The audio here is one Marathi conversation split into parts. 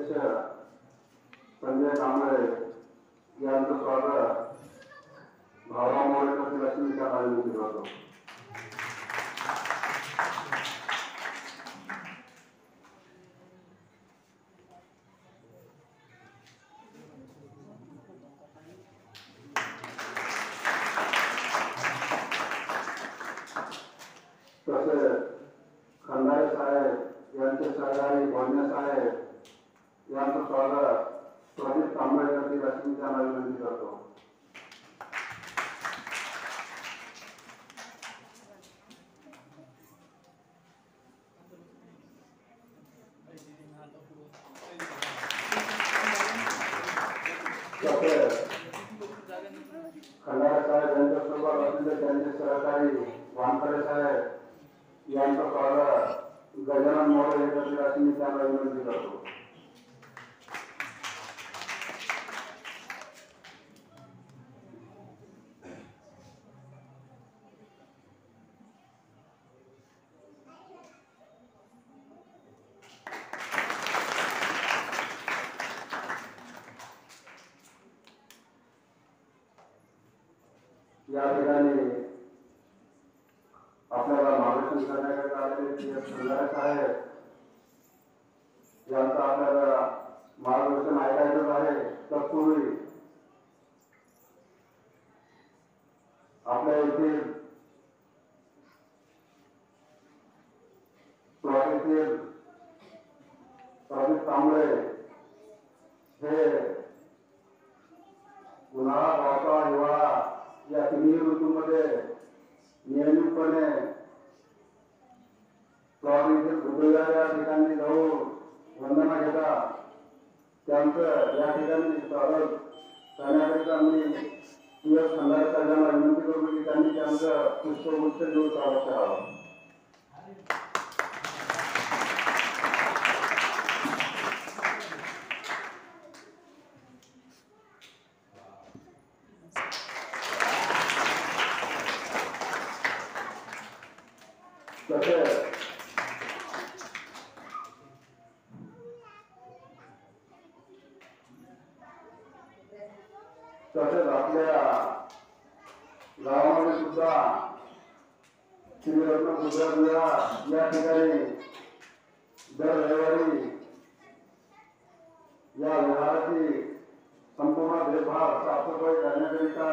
अध्यक्ष संजय कांबळे यांचं स्वागत भावराव मोरे लक्ष्मीच्या काळजी करतो. तसेच खंडारे साहेब यांचे सहकारी भोजने साहेब यांचं स्वागत प्रदीप कांबळेकर लक्ष्मीच्या विनंती करतो. खंडारे साहेब यांच्यासोबत असलेले त्यांचे सहकारी वानकडे साहेब यांचं स्वागत गजानन मोरे यांची मी त्यांना विनंती करतो. या ठिकाणी आपल्याला मार्गदर्शन करण्याकरिता आलेले खंडारे साहेब यांचं आपल्याला मार्गदर्शन ऐकायचं आहे. तत्पूर्वी आपल्या येथील प्लॉटीतील प्रदीप कांबळे हे उन्हाळा पावसाळा हिवाळा या तिन्ही ऋतूमध्ये नियमितपणे प्लॉटीतील वेगवेगळ्या ठिकाणी जाऊन वंदना घेतात. त्यांचं या ठिकाणी स्वागत करण्याकरिता मी खंडारे साहेबांना विनंती करतो की त्यांनी त्यांचं पुष्पगुच्छ देऊन स्वागत करावं. तसेच आपल्या गावामध्ये सुद्धा श्रीरत्न गुजरात या ठिकाणी दर रविवारी या विहाराची संपूर्ण देखभाल साफसफाई करण्याकरिता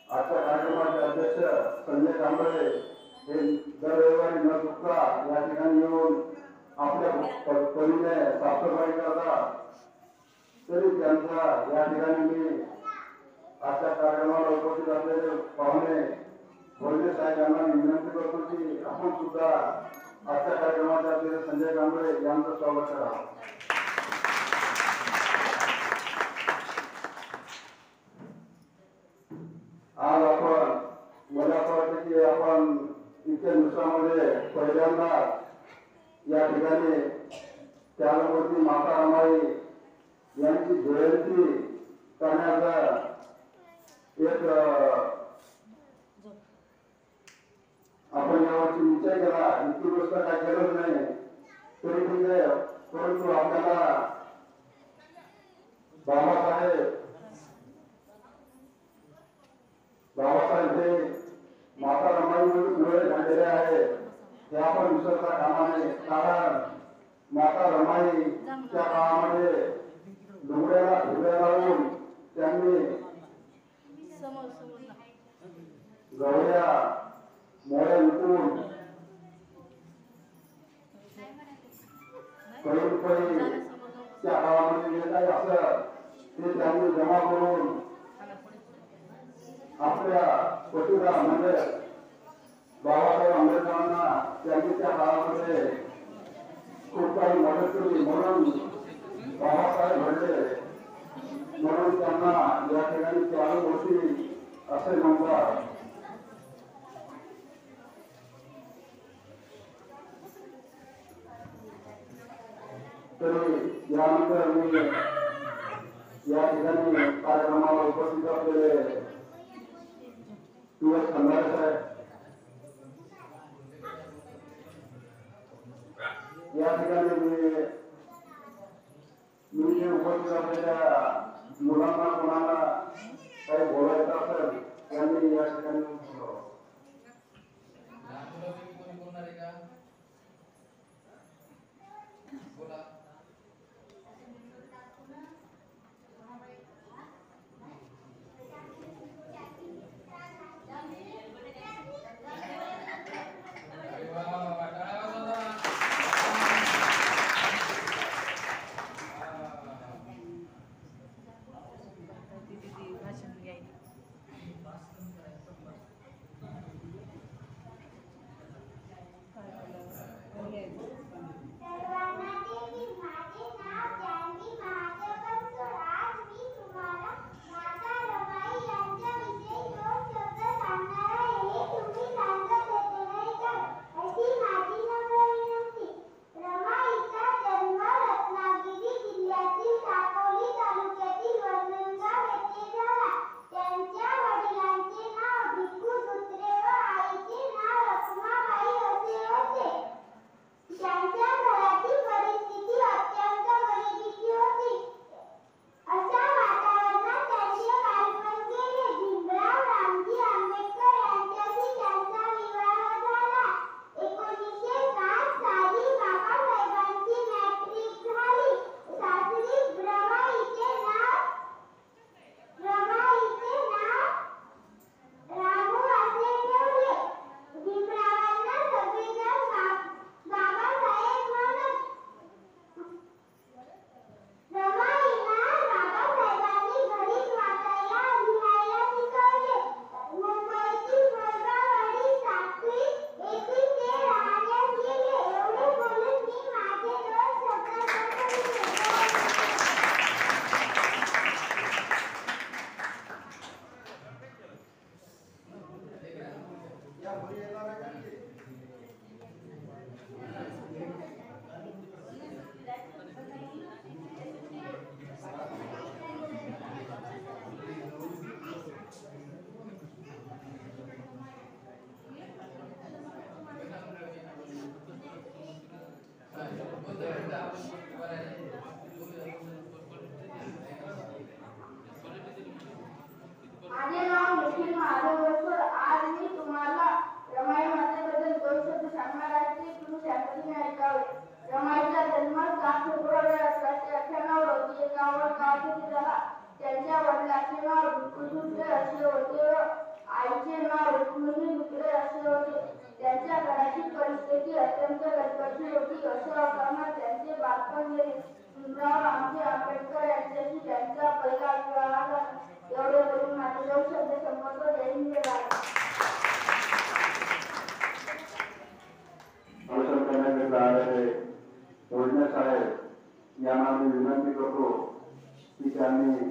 आजच्या कार्यक्रमाचे अध्यक्ष संजय कांबळे हे दर रविवारी न चुकता या ठिकाणी येऊन आपल्या परीने साफसफाई करतात. तरी त्यांचा या ठिकाणी मी आजच्या कार्यक्रमाला उपस्थित असलेले पाहुणे भोजने साहेब यांना विनंती करतो की आपण सुद्धा आजच्या कार्यक्रमाचे असलेले संजय कांबळे यांचं स्वागत करावं. आज मला असं वाटतं की आपण इतक्या दिवसामध्ये पहिल्यांदा या ठिकाणी त्यागमूर्ती माता रमाई यांची जयंती करण्याचा एक आपण यावरती निश्चय केला. इतकी गोष्ट काय गरज नाही तरी ठीक आहे, परंतु आपल्याला बाबासाहेब हे माता रमाईमुळे झालेले आहे हे आपण विसरता कामा नये. कारण माता रमाईच्या काळामध्ये डोंगराला फुले लावून त्यांनी गवळ्या मोळ्या विकून त्या गावामध्ये जे काही असं ते त्यांनी जमा करून आपल्या पतीला म्हणजे बाबासाहेब आंबेडकरांना त्यांनी त्या काळामध्ये खूप काही मदत केली. म्हणून बाबासाहेब घडले, म्हणून त्यांना या ठिकाणी त्यागमूर्ती असे म्हणतात. तरी यानंतर मी या ठिकाणी कार्यक्रमाला उपस्थित असलेले खंडारे साहेब या ठिकाणी मी उपस्थित असलेल्या मुलांना कोणाला काही बोलायचं असेल त्यांनी या ठिकाणी बोलावं. त्यांच्या वडिलांचे नाव भिक्खुदुर्गे असे होते व आईचे नाव रुक्मिणी दुसरे असे होते. त्यांच्या घराची परिस्थिती अत्यंत गरीबाची होती. अशा असताना त्यांचे बालपण गेले. भीमराव रामजी आंबेडकर यांच्याशी त्यांचा पहिला विवाह झाला. एवढे बोलून माझे 2 शब्द संपवतो. जय हिंद जय भारत. साहेब यांना मी विनंती करतो की त्यांनी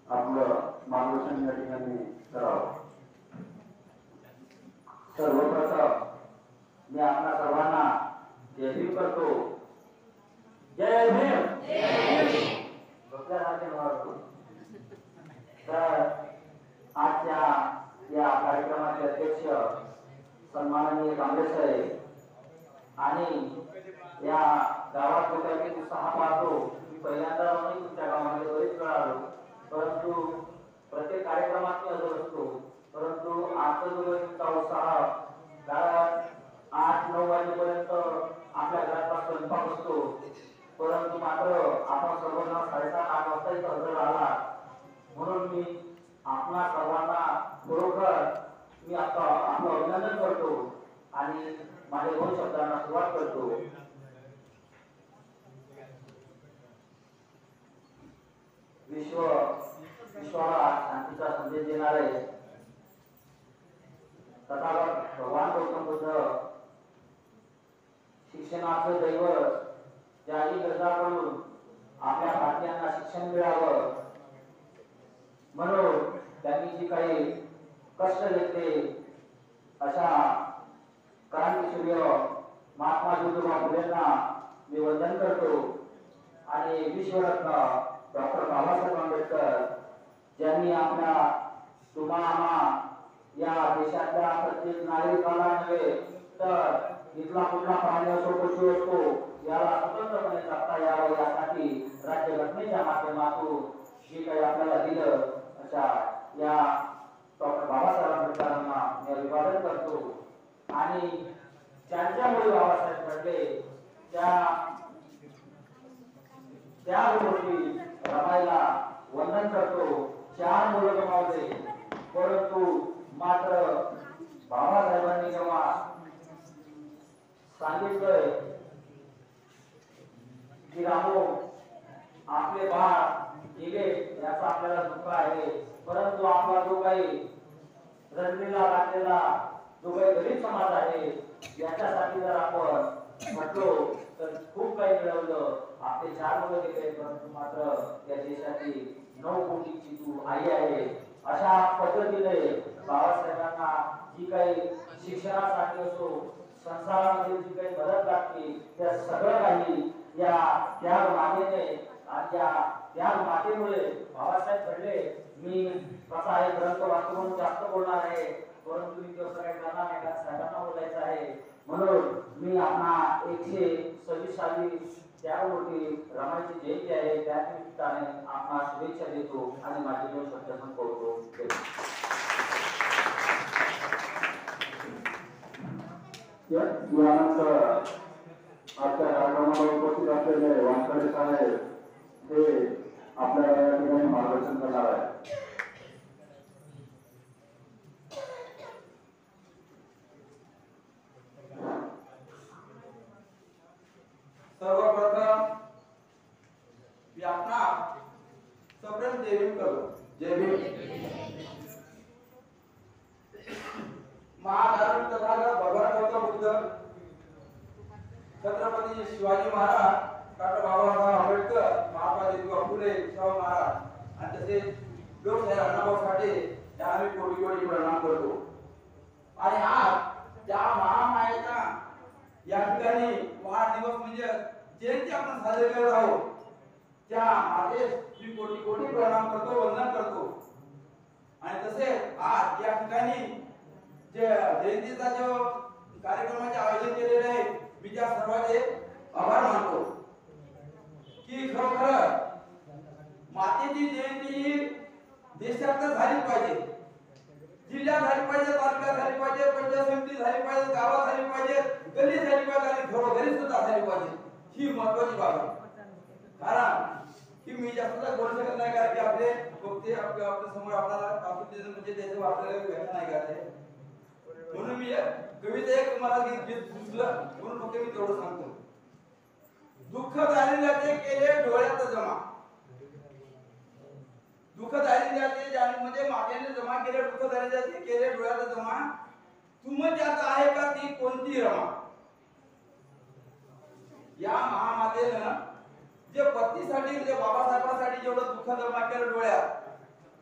आपलं मार्गदर्शन या ठिकाणी करावं. सर्वप्रथम मी आपल्या सर्वांना जय भीम करतो. जय भीम. तर आजच्या या कार्यक्रमाचे अध्यक्ष सन्माननीय काँग्रेस साहेब आणि या गावात लोकांनी उत्साह पाहतो. मी पहिल्यांदा नाही तुमच्या गावामध्ये बरेच वेळा आलो, परंतु प्रत्येक कार्यक्रमात मी हजर असतो. परंतु आजचा जो तुमचा उत्साह गावात 8-9 वाजेपर्यंत आपल्या घरात स्वयंपाक असतो, परंतु मात्र आपण सर्वजण 7:30-8 वाजता इथं हजर आला. म्हणून मी आपणा सर्वांना खरोखर मी आपलं अभिनंदन करतो आणि माझ्या 2 शब्दांना सुरुवात करतो. विश्वाला शांतीचा संदेश देणारे तथागत भगवान गौतम बुद्ध शिक्षणाचं दैवत ज्याही गरजाकडून आपल्या भारतीयांना शिक्षण मिळावं म्हणून त्यांनी जी काही कष्ट घेतले अशा क्रांतीसूर्य महात्मा ज्योतिबा फुलेंना मी वंदन करतो. आणि विश्वरत्न डॉक्टर बाबासाहेब आंबेडकर ज्यांनी आपल्या तुम्हाला या देशातल्या प्रत्येक नागरिकाला नव्हे तर इथला कुठला प्राणी असो पशु असतो याला स्वतंत्रपणे जगता यावं यासाठी राज्यघटनेच्या माध्यमातून जे काही आपल्याला दिलं अशा या डॉक्टर बाबासाहेब आंबेडकरांना मी अभिवादन करतो आणि ज्यांच्यामुळे बाबासाहेब घडले त्या गोष्टी रमायला वंदन करतो. 4 मुलं गमावले परंतु मात्र बाबासाहेबांनी जेव्हा सांगितलंय की रामो आपले बाळ गेले याचा आपल्याला दुःख आहे, परंतु आपला जो काही रणनीला लागलेला जो काही गरीब समाज आहे याच्यासाठी जर आपण म्हटलो तर खूप काही मिळवलं. आपले 4 मुलं गेले परंतु मात्र या देशाची 9 कोटीची तू आई आहे. अशा पद्धतीने बाबासाहेबांना जी काही शिक्षणासाठी असो संसारामध्ये जी काही मदत लागते त्या सगळं काही या त्याग मातेने आणि या त्याग मातेमुळे बाबासाहेब घडले. मी कसा आहे ग्रंथ वाचून जास्त बोलणार आहे परंतु मी तसं काही करणार नाही कारण साहेबांना बोलायचं आहे. म्हणून मी आपणा 126वी त्यावरती रमाईची जयंती आहे त्या निमित्ताने आपणा शुभेच्छा देतो आणि माझे 2 शब्द संपवतो. यानंतर आजच्या कार्यक्रमाला उपस्थित असलेले वानखडे साहेब हे आपल्याला या ठिकाणी मार्गदर्शन करणार आहे. सर्वप्रथम मी आपणा सप्रेम जय भीम करू. जय भीम. महाधार्मिक तथागत भगवान गौतम बुद्ध, छत्रपती शिवाजी महाराज, डॉक्टर बाबासाहेब आंबेडकर, महात्मा ज्योतिबा फुले, शाहू महाराज आणि तसेच लोकशाहीर अण्णाभाऊ साठे यांना आम्ही कोटी कोटी प्रणाम करतो. आणि आज त्या महामायेचा या ठिकाणी वाढदिवस म्हणजे जयंती आपण साजरी करत आहोत त्या मातेस मी कोटी कोटी प्रणाम करतो, वंदन करतो. आणि तसेच आज या ठिकाणी जे जयंतीचा जो कार्यक्रमाचे आयोजन केलेले आहे मी त्या सर्वांचे आभार मानतो की खरोखर मातेची जयंती ही देशात झाली पाहिजे, जिल्ह्यात झाली पाहिजे, तालुक्यात झाली पाहिजे, पंचायत समिती झाली पाहिजे, गावात झाली पाहिजे, गल्ली झाली पाहिजे आणि घरोघरी सुद्धा झाली पाहिजे. ही महत्वाची बाब आहे. कारण की मी जास्त बोलू शकत नाही कारण की आपले वक्ते आपल्या समोर आपल्याला आपले म्हणजे त्याचे आपल्याला व्याख्या नाही करते. म्हणून मी कविता एक मला गीत सुचलं म्हणून फक्त मी तेवढं सांगतो. दुःख दारिद्र्याचे केले डोळ्यात जमा, दुःख दारिद्र्याचे ज्याने म्हणजे मातेने जमा केले दुःख दारिद्र्याचे केले डोळ्यात जमा, तुम त्यात आहे का ती कोणती रमा. या महामातेनं जे पत्नीसाठी म्हणजे बाबासाहेबांसाठी जेवढं दुःख जमा केलं डोळ्यात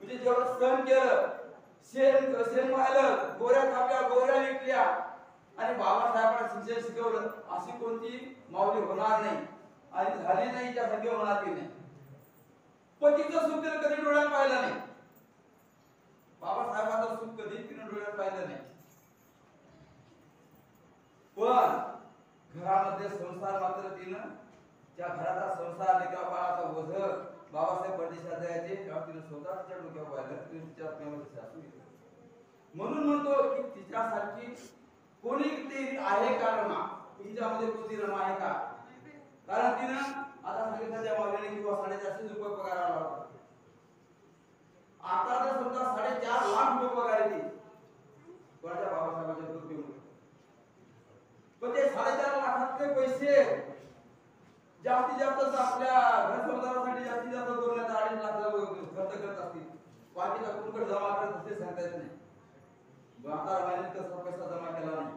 म्हणजे जेवढं सहन केलं, शेण वाहिलं, गोऱ्या कापल्या, गोऱ्या विकल्या आणि बाबासाहेबांना शिक्षण शिकवलं अशी कोणती माऊली होणार नाही आणि झाली नाही त्यासाठी होणार की नाही. पतीचं सुख तिने कधी डोळ्यात पाहिलं नाही, बाबासाहेबांचं सुख कधी तिने डोळ्यात पाहिलं नाही. पण घरामध्ये संसार मात्र तिनं त्या घराचा संसार लेकरा बाळाचा ओझ बाबासाहेब परदेशात जायचे तेव्हा तिने स्वतःच्या डोक्यावर पाहिलं, तिने तिच्या प्रेमाची सासू घेतली. म्हणून म्हणतो की तिच्यासारखी कोणी तरी आहे का रमा, तुमच्यामध्ये कोणती रमा आहे का. कारण तिनं आता सांगितलं त्या मागणी किंवा 450 रुपये पगार आला होता. आता जर समजा 4.5 लाख रुपये पगार येते कोणाच्या बाबासाहेबांच्या मृत्यूमुळे. पण ते 4.5 लाखातले पैसे जास्तीत जास्त आपल्या घर संसारासाठी जास्तीत जास्त 2-2.5 लाख खर्च करत असतील. बाकीचा कुणकडे जमा करत असते सांगता येत नाही. म्हातारा महिन्यात तसा पैसा जमा केला नाही,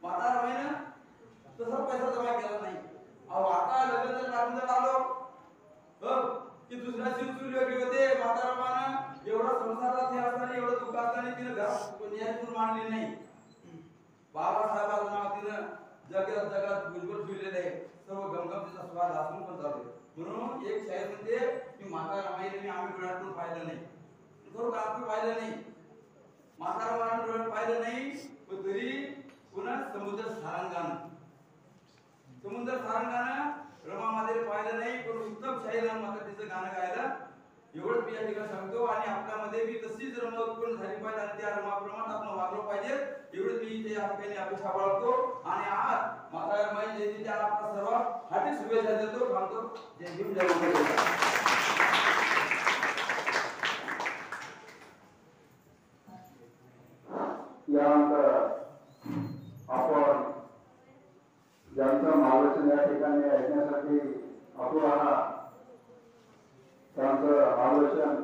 म्हातारा महिन्यात तसा पैसा जमा केला नाही. अहो आता लग्न जर लागून जर आलो की दुसऱ्या शिवचूल वेगळी होते. म्हातारा माना एवढा संसारात हे असताना एवढं दुःख असताना तिने घरात नियंत्रण मांडले नाही. बाबासाहेबांचं नाव तिनं जगात बुलबुल फिरलेले आहे. सर्व गमगमतीचा स्वाद असून पण चालू. म्हणून एक शाहीर म्हणते की म्हातारा माईने आम्ही डोळ्यातून पाहिलं नाही, खरोखर आपण पाहिलं नाही, म्हातारा माईने डोळ्यात पाहिलं नाही पण तरी पुन्हा समुद्र सारंगान समुद्र सारंग गाणं रमा मध्ये पाहिलं नाही, पण उत्तम शाहीरान मात्र तिचं गाणं गायलं. एवढंच मी या ठिकाणी सांगतो. आणि आपल्यामध्ये बी तशीच रमा उत्पन्न झाली पाहिजे आणि त्या रमाप्रमाणे आपण वागलं पाहिजे. एवढंच मी इथे या ठिकाणी अपेक्षा बाळगतो. आणि आज माता रमाई जयंतीच्या आपल्या सर्व हार्दिक शुभेच्छा देतो. थांबतो. जय भीम, जय महाराष्ट्र. यानंतर आपण ज्यांचं मार्गदर्शन या ठिकाणी ऐकण्यासाठी आपण आहात त्यांचं मार्गदर्शन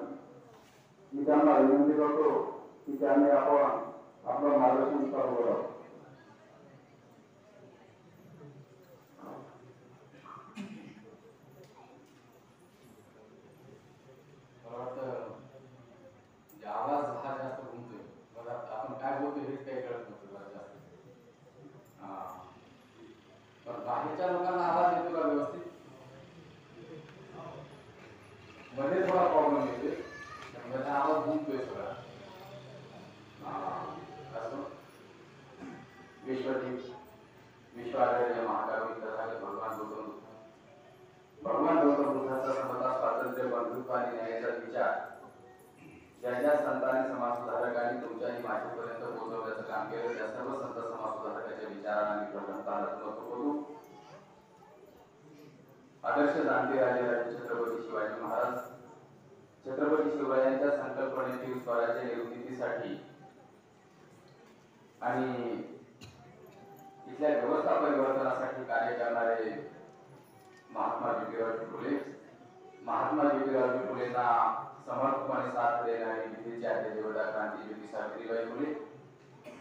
मी त्यांना विनंती करतो की त्यांनी आपण आपलं मार्गदर्शन चालू करावं. मला वाटतं म्हणजे आवाज हा जास्त घुमतोय. मला आपण काय बोलतोय हेच काही कळत नव्हतं मला जास्त. पण बाहेरच्या लोकांना आवाज येतो का व्यवस्थित? मध्ये थोडा प्रॉब्लेम येतोय, त्यामुळे आवाज घुमतोय सगळा. विश्वाधार्य महाकावी तथागत भगवान गौतम बुद्धाचा समता, स्वातंत्र्य, बंधुत्व आणि न्यायाचा विचार ज्या ज्या संतांनी समाज सुधारकांनी तुमच्याही माझ्यापर्यंत पोहोचवण्याचं काम केलं, त्या सर्व संत समाज सुधारकांच्या विचारांना मी प्रथमतः नतमस्तक होतो. आदर्श जाणते राजे छत्रपती शिवाजी महाराज, छत्रपती शिवरायांच्या संकल्पनेतील स्वराज्य निर्मितीसाठी आणि इथल्या व्यवस्था परिवर्तनासाठी कार्य करणारे महात्मा ज्योतिराव फुले, महात्मा ज्योतिराव फुलेंना समर्थपणे साथ देणारे विधीचे आद्य क्रांतीज्योती सावित्रीबाई फुले,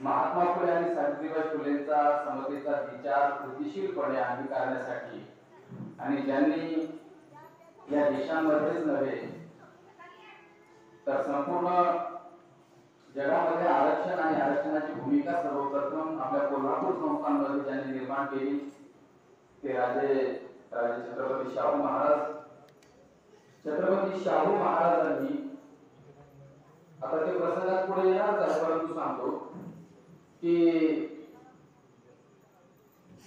महात्मा फुले आणि सावित्रीबाई फुलेंचा समतेचा विचार कृतीशीलपणे अंगीकारण्यासाठी आणि ज्यांनी या देशामध्येच नव्हे तर संपूर्ण जगामध्ये आरक्षण आणि आरक्षणाची भूमिका सर्वप्रथम आपल्या कोल्हापूर संस्थांमध्ये ज्यांनी निर्माण केली ते राजे छत्रपती शाहू महाराज. छत्रपती शाहू महाराजांनी आता ते प्रसंगात पुढे येणारच आहे, परंतु सांगतो की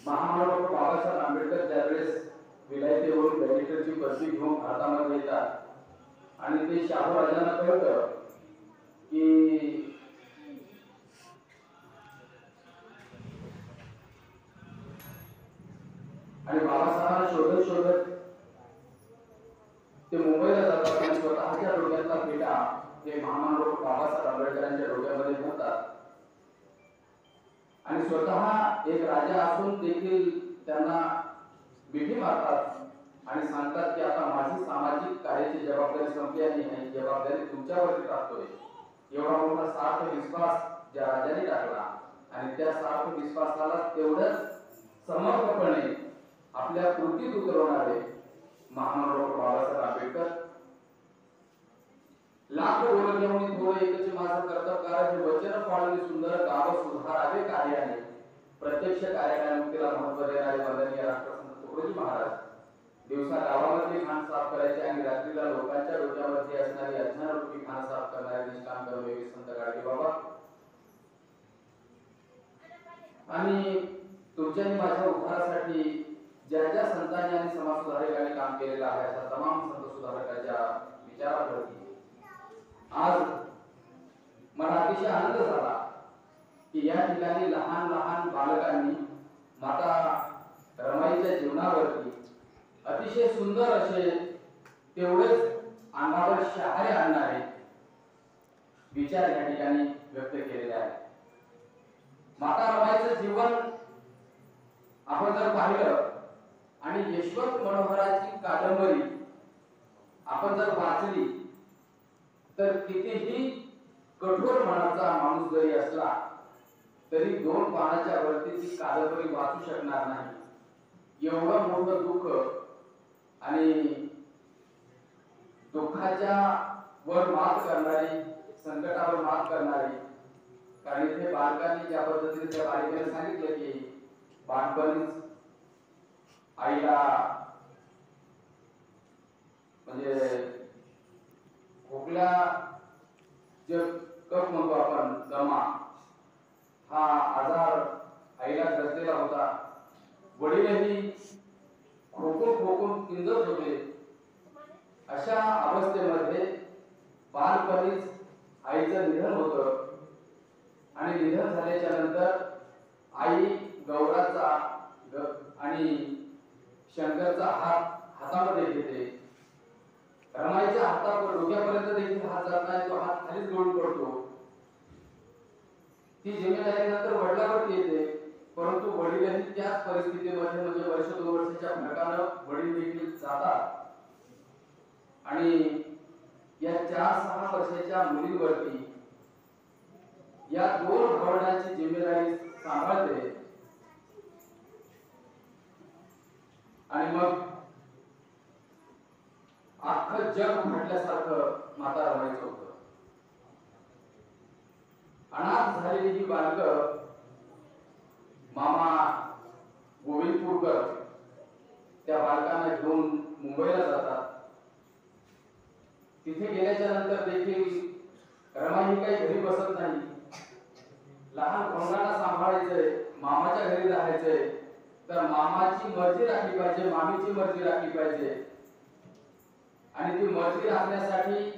महामानव बाबासाहेब आंबेडकर ज्यावेळेस विलायतेवरून बॅरिस्टरची पदवी घेऊन भारतामध्ये येतात आणि ते शाहू राजांना कळतं की आणि बाबासाहेबांना शोधत शोधत ते मुंबईला जातात आणि स्वतःच्या डोक्यातला पेटा ते महामानव बाबासाहेब आंबेडकरांच्या डोक्यामध्ये भरतात आणि स्वतः एक राजा असून देखील त्यांना मिठी मारतात आणि सांगतात की आता माझी सामाजिक कार्याची जबाबदारी संपली आणि ही जबाबदारी तुमच्यावरती टाकतोय. एवढा मोठा सार्थ विश्वास ज्या राजाने टाकला आणि त्या सार्थ विश्वासाला तेवढंच समर्पकपणे आपल्या कृतीत उतरवणारे महामानव बाबासाहेब आंबेडकर. लाख बोल घेऊन थोडे एकच माझं कर्तव्य कार्य वचन पाळणे सुंदर गाव सुधारावे कार्याने प्रत्यक्ष कार्याने मुक्तीला महत्व देणारे वंदनीय राष्ट्रसंत तुकडोजी महाराज दिवसा गावामध्ये खान साफ करायचे आणि रात्रीला लोकांच्या डोक्यावरती असणारी अज्ञान रूपी खान साफ करणारे निष्काम कर्मयोगी संत गाडगे बाबा. आणि तुमच्या माझ्या उद्धारासाठी ज्या ज्या संतांनी आणि समाज सुधारकांनी काम केलेलं आहे अशा तमाम संत सुधारकांच्या विचारावरती आज मला अतिशय आनंद झाला की या ठिकाणी लहान लहान बालकांनी माता रमाईच्या जीवनावरती अतिशय सुंदर असे तेवढेच अंगावर शहारे आणणारे विचार या ठिकाणी व्यक्त केलेले आहेत. माता रमाईचं जीवन आपण जर पाहिलं आणि यशवंत मनोहराची कादंबरी आपण जर वाचली तर कितीही कठोर मनाचा माणूस जरी असला तरी 2 पानाच्या वरती ती कादंबरी वाचू शकणार नाही. एवढं मोठं दुःख आणि दुःखाच्या वर मात करणारी, संकटावर मात करणारी. कारण इथे बालकांनी ज्या पद्धतीने त्या बालिकेने सांगितलं की बालपणीच आईला म्हणजे खोकला जे कफ म्हणतो आपण दमा हा आजार आईला ग्रसलेला होता वडीलही खोकून पिंजत होते. अशा अवस्थेमध्ये बालपणीच आईचं निधन होतं आणि निधन झाल्याच्या नंतर आई गौराचा आणि शंकरचा हातामध्ये घेते. रमाईच्या हातावर डोक्यापर्यंत देखील हात जात नाही, तो हात खालीच गळून पडतो. ती जिम्मेदारी नंतर वडिलांवरती येते, परंतु वडीलही त्याच परिस्थितीमध्ये म्हणजे वर्ष 2 वर्षाच्या फरकानं वडील देखील जातात आणि या 4-6 वर्षाच्या मुलीवरती या 2 भावंडांची जिम्मेदारी सांभाळते. आणि मग अख्खं जग म्हटल्यासारखं माता रमाईचं होतं. अनाथ झालेली ही बालकं मामा गोविंदपूरकर त्या बालकांना घेऊन मुंबईला जातात. तिथे गेल्याच्या नंतर देखील रमाई ही काही घरी बसत नाही. लहान भावंडांना सांभाळायचंय, मामाच्या घरी राहायचंय, तर मामाची मर्जी राखली पाहिजे, मामीची मर्जी राखली पाहिजे आणि ती मर्जी राखण्यासाठी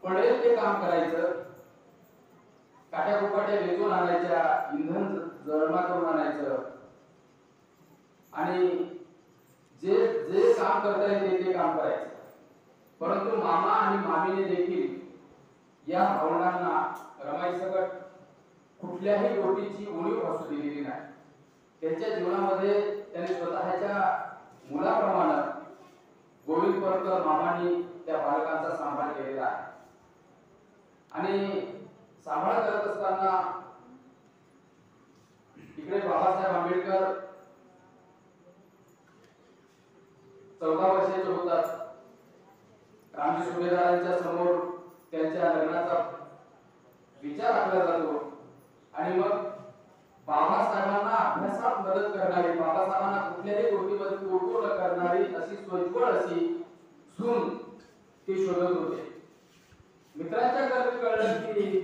पडेल ते काम करायचं. काट्या कुपाट्या वेचून आणायच्या, इंधन जमा करून आणायचं आणि जे जे काम करता येते ते काम करायचं. परंतु मामा आणि मामीने देखील या भावंडांना रमाईसकट कुठल्याही गोष्टीची उणीव भासू दिलेली नाही. त्यांच्या जीवनामध्ये त्यांनी स्वतःच्या मुलाप्रमाणे गोविंदपूरकर मामांनी त्या बालकांचा सांभाळ केलेला आहे. आणि सांभाळ करत असताना इकडे बाबासाहेब आंबेडकर 14 वर्षाचे होतात. रामजी सुभेदारांच्या समोर त्यांच्या लग्नाचा विचार आखला जातो आणि मग बाबासाहेबांना अभ्यासात मदत करणारी, बाबासाहेबांना कुठल्याही गोष्टीमध्ये तोडफोड करणारी अशी सोयीस्कर अशी सून ते शोधत होते. मित्रांच्या घरी कळलं की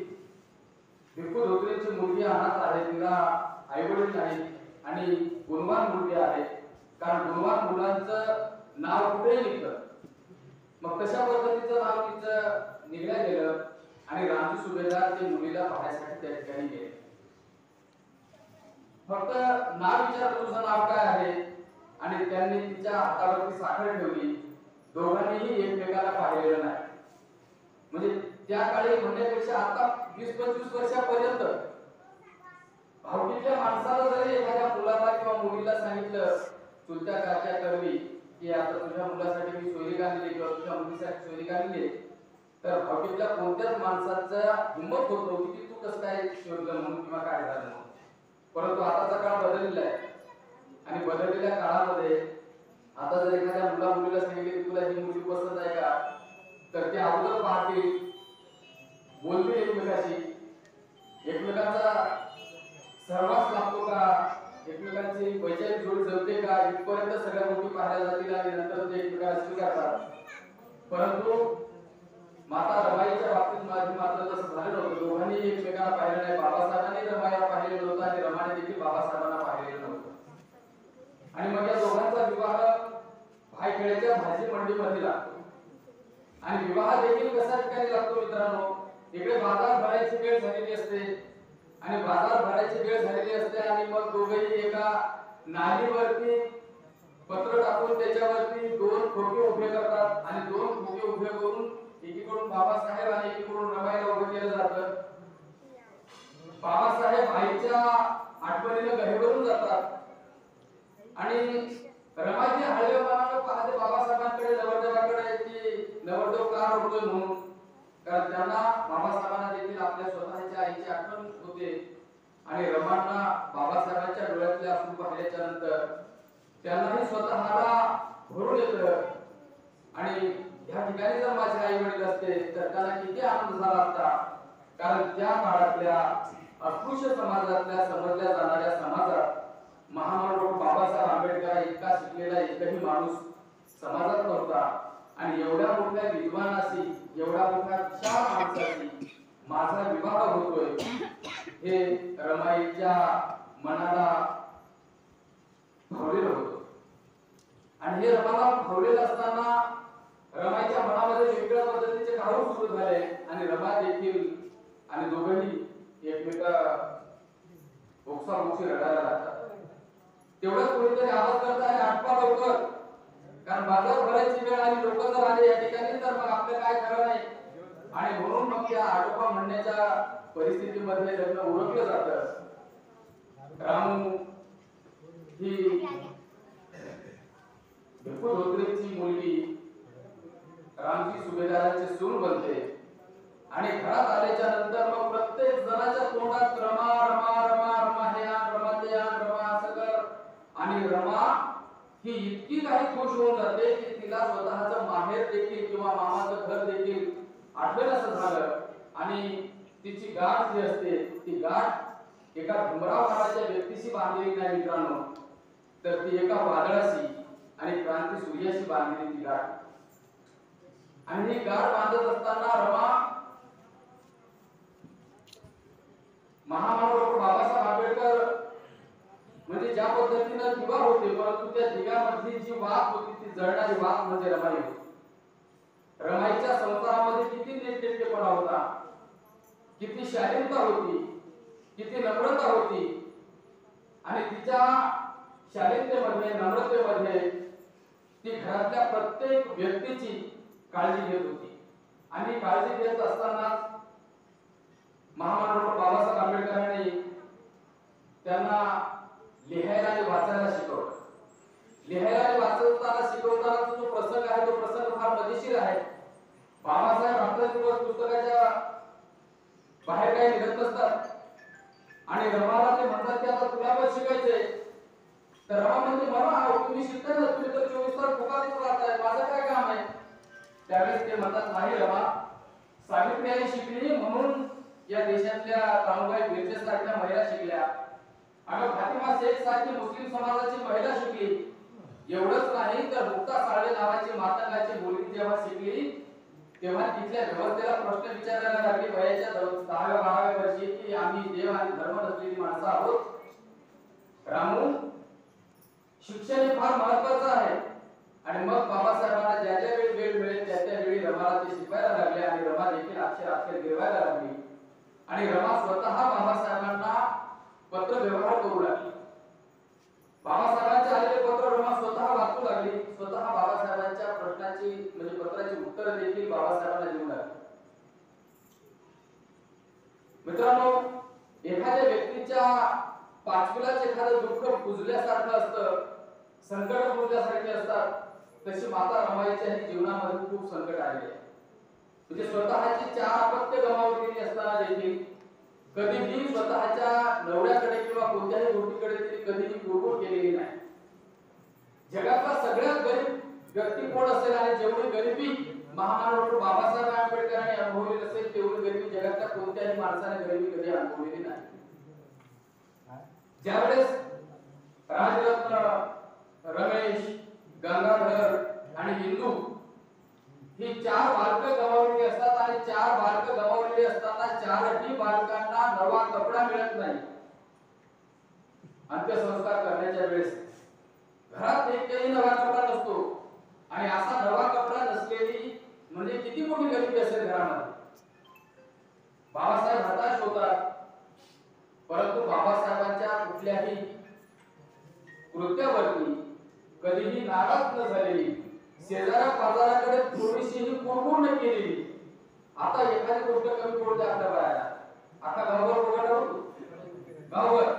भिक्खू धोत्रेची मुलगी अनाथ आहे, तिला आईवडील नाहीत आणि गुणवान मुलगी आहे. कारण गुणवान मुलांचं नाव कुठेही निघतं. मग कशा पद्धतीचं नाव तिचं निघल्या गेलं आणि रामजी सुभेदार ते मुलीला पाहण्यासाठी त्या ठिकाणी गेले. फक्त नाव विचारलं, तुझं नाव काय आहे, आणि त्यांनी तिच्या हातावरती साखर ठेवली. दोघांनीही एकमेकाला पाहिलेलं नाही. म्हणजे त्या काळी म्हणण्यापेक्षा आता 20-25 वर्षापर्यंत भावकीतल्या माणसाला जरी एखाद्या मुलाला किंवा मुलीला सांगितलं चुलत्या काच्या करवी की आता तुझ्या मुलासाठी मी सोयरी आणली किंवा तुझ्या मुलीसाठी सोयरी आणली, तर भावकीतल्या कोणत्याच माणसाचा हिंमत होत नव्हती की तू कसं काय शोधलं म्हणून किंवा काय झालं म्हणून. परंतु आताचा काळ बदललेला आहे आणि बदललेल्या काळामध्ये आता जर एखाद्या मुलीला सांगितले की तुला ही मुलगी पसंत आहे का, तर ते अगोदर पाहतील, बोलतील एकमेकाशी, एकमेकांचा सहवास लागतो का, एकमेकांची वैचारिक जोड जमते का, इथपर्यंत सगळ्या गोष्टी पाहायला जातील आणि नंतर ते एकमेकांना स्वीकारतात. परंतु माता रमाईच्या बाबतीत माझी मात्र तसं झालं नव्हतं. दोघांनी एकमेकांना पाहिलं नाही. बाबासाहेबांनी रमाईला पाहिलेलं नव्हतं आणि रमाने देखील बाबासाहेबांना पाहिलेलं नव्हतं. आणि मग या दोघांचा विवाह भायखेड्याच्या भाजी मंडीमध्ये लागतो. आणि विवाह देखील कशा ठिकाणी लागतो मित्रांनो, इकडे बाजार भरायची वेळ झालेली असते आणि बाजार भरायची वेळ झालेली असते आणि मग दोघेही एका नालीवरती पत्र टाकून त्याच्यावरती 2 खोके उभे करतात आणि 2 खोके उभे करून एकीकडून बाबासाहेब आणि एकीकडून रमाईला उभं केलं जातं. बाबासाहेब आईच्या आठवणीनं गहिवरून जातात आणि रमाई हळवेपणानं पाहते बाबासाहेबांकडे, नवरदेवाकडे की नवरदेव का रडतोय म्हणून. कारण त्यांना बाबासाहेबांना देखील आपल्या स्वतःच्या आईची आठवण होते आणि रमांना बाबासाहेबांच्या डोळ्यातले अश्रू पाहिल्याच्या नंतर त्यांनाही स्वतःला भरून येतं. आणि ह्या ठिकाणी जर माझे आई वडील असते तर त्यांना किती आनंद झाला असता. कारण त्या काळातल्या अस्पृश्य समाजातल्या समजल्या जाणाऱ्या समाजात महामानव बाबासाहेब आंबेडकर इतका शिकलेला एकही माणूस समाजात नव्हता आणि एवढ्या मोठ्या विद्वानाशी, एवढ्या मोठ्या विशाल माणसाशी माझा विवाह होतोय हे रमाईच्या मनाला भावलेलं होतं. हे रमाला भावलेलं असताना रमाईच्या मनामध्ये वेगळ्या पद्धतीचे काढून सुरू झाले आणि रमा देखील आणि दोघंही एकमेका ओक्साबोक्शी रडायला लागतात. तेवढंच कोणीतरी आवाज करता आणि आटपा लवकर, कारण बाजार भरायची वेळ आणि लोक जर आले या ठिकाणी तर मग आपलं काय खरं नाही. आणि म्हणून मग त्या आटोपा म्हणण्याच्या परिस्थितीमध्ये लग्न उरकलं जातं. रामू ही भिकू धोत्रेची मुलगी रामजी सुभेदाराची सून बनते आणि घरात आल्याच्या नंतर मग प्रत्येक जणाच्या तोंडात रमा रमा रमा रमा हे आण रमा ते आण रमा असं कर. आणि रमा ही इतकी काही खुश होऊन जाते की तिला स्वतःचं माहेर देखील किंवा मामाचं घर देखील आठवेल असं झालं. आणि तिची गाठ जी असते ती गाठ एका भीमराव नावाच्या व्यक्तीशी बांधलेली नाही मित्रांनो, तर ती एका वादळाशी आणि क्रांती सूर्याशी बांधलेली ती गाठ. आणि ही गाठ बांधत असताना रमा महामानव डॉक्टर बाबासाहेब आंबेडकर म्हणजे ज्या पद्धतीने दिवा होते, परंतु त्या दिव्यामधली जी वात होती ती जळणारी वात म्हणजे रमाई होती. रमाईच्या संसारामध्ये किती नेटनेटकेपणा होता, किती शालीनता होती, किती नम्रता होती. आणि तिच्या शालीनतेमध्ये नम्रतेमध्ये ती घरातल्या प्रत्येक व्यक्तीची काळजी घेत होती. आणि काळजी घेत असताना महामानव बाबासाहेब आंबेडकरांनी त्यांना लिहायला आणि वाचायला शिकवलं. लिहायला आणि वाचताना शिकवताना जो प्रसंग आहे तो प्रसंग फार मजेशीर आहे. बाबासाहेब रात्रंदिवस पुस्तकाच्या बाहेर काही निघत नसतात आणि रमाला ते म्हणतात की आता तुला पण शिकायचंय. तर रमा म्हणते मला तुम्ही शिकताय ना, तुम्ही तर 24 तास फुकातच राहताय, माझं काय काम आहे. त्यावेळेस ते म्हणतात नाही रमा, सावित्री आई शिकली म्हणून या देशातल्या तानुबाई बिर्जे सारख्या महिला शिकल्या. अगं फातिमा शेख सारखी मुस्लिम समाजाची महिला शिकली. एवढंच नाही तर मुक्ता साळवे नावाची मातंगाची मुलगी जेव्हा शिकली तेव्हा तिथल्या व्यवस्थेला प्रश्न विचारायला लागले वयाच्या 10व्या-12व्या वर्षी की आम्ही देव आणि धर्म नसलेली माणसं आहोत. रामू, शिक्षण हे फार महत्वाचं आहे. आणि मग बाबासाहेबांना ज्या ज्या वेळी वेळ मिळेल त्या त्या वेळी रमाला ते शिकवायला लागले आणि रमा देखील अक्षर गिरवायला लागली. आणि रमा स्वतः बाबासाहेबांना पत्र व्यवहार करू लागली. बाबासाहेबांचे आलेले पत्र रमा स्वतः वाचू लागली. स्वतः बाबासाहेबांच्या प्रश्नाची म्हणजे पत्राची उत्तरे देखील बाबासाहेबांना देऊ लागली. मित्रांनो, एखाद्या व्यक्तीच्या पाचवीलाच एखादं दुःख पुजल्यासारखं असतं, संकट पुजल्यासारखे असतात, तशी माता रमाईच्याही जीवनामध्ये खूप संकट आले. म्हणजे स्वतःची 4 अपत्य गमावलेली असताना देखील कधीही स्वतःच्या नवऱ्याकडे किंवा कोणत्याही गोष्टीकडे तिने कधीही कुरकुर केलेली नाही. जगातला सगळ्यात गरीब व्यक्ती कोण असेल आणि जेवढी गरिबी महामानव डॉक्टर बाबासाहेब आंबेडकरांनी अनुभवली नसेल तेवढी गरिबी जगातल्या कोणत्याही माणसाने गरिबी कधी अनुभवलेली नाही. ज्यावेळेस राजरत्न, रमेश, गंगाधर आणि हिंदू ही 4 बालकं गमावलेली असतात आणि 4 बालकं गमावलेली असताना 4ही बालकांना नवा कपडा मिळत नाही. अंत्यसंस्कार करण्याच्या वेळेस घरात एकही नवा कपडा नसतो आणि असा नवा कपडा नसलेली म्हणजे किती मोठी गरिबी असेल घरामध्ये. बाबासाहेब हताश होतात, परंतु बाबासाहेबांच्या कुठल्याही कृत्यावरती कधीही नाराज न झालेली, शेजाऱ्या पाजाराकडे थोडीशीही कुरकुर न केलेली. आता एखादी गोष्ट कमी पडते आपल्या बाळाला, आता गावभर बघायला गावभर,